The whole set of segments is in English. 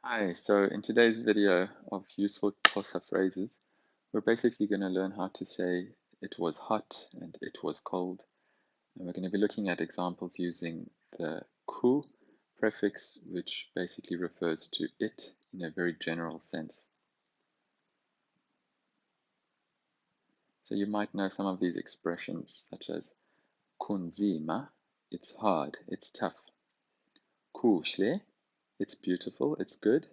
Hi, so in today's video of useful Xhosa phrases, we're basically going to learn how to say it was hot and it was cold. And we're going to be looking at examples using the ku prefix, which basically refers to it in a very general sense. So you might know some of these expressions, such as kunzima, it's hard, it's tough. Kuhle, it's beautiful, it's good.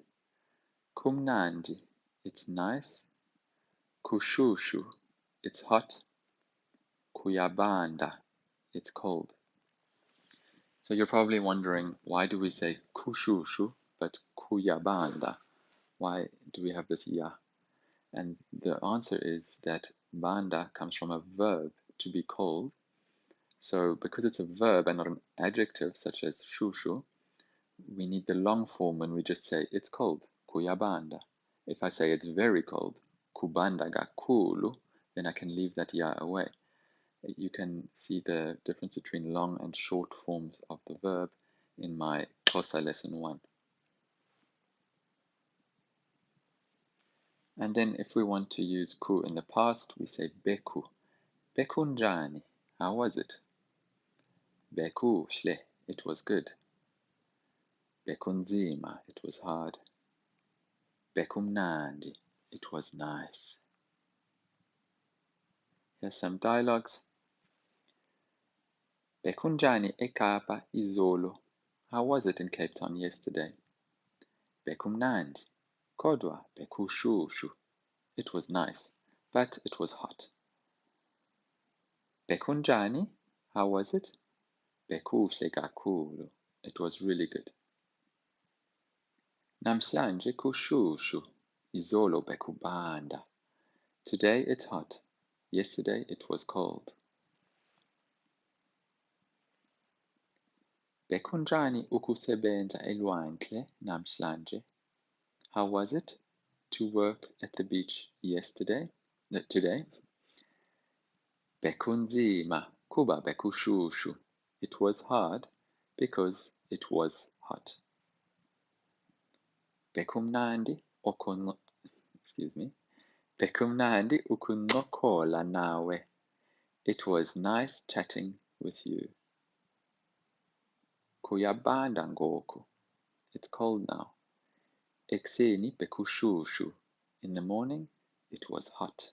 Kumnandi, it's nice. Kushushu, it's hot. Kuyabanda, it's cold. So you're probably wondering, why do we say kushushu but kuyabanda? Why do we have this ya? And the answer is that banda comes from a verb, to be cold. So because it's a verb and not an adjective such as shushu, we need the long form when we just say it's cold, kuyabanda. If I say it's very cold, kubanda ga kulu, then I can leave that ya away. You can see the difference between long and short forms of the verb in my Xhosa lesson 1. And then if we want to use ku in the past, we say beku. Bekunjani, how was it? Beku shle, it was good. Bekunzima, it was hard. Bekumnandi, it was nice. Here's some dialogues. Bekunjani eKapa izolo, how was it in Cape Town yesterday? Bekumnandi, kodwa bekushushu, it was nice, but it was hot. Bekunjani, how was it? Bekuhle kakhulu, it was really good. Namhlanje kushushu, izolo bekubanda. Today it's hot, yesterday it was cold. Bekunjani ukusebenza elwandle namhlanje? How was it to work at the beach today? Bekunzima kuba bekushushu. It was hard because it was hot. Bekumnandi ukuncokola nawe. It was nice chatting with you. Kuyabanda ngoku. It's cold now. Ekuseni bekushushu. In the morning, it was hot.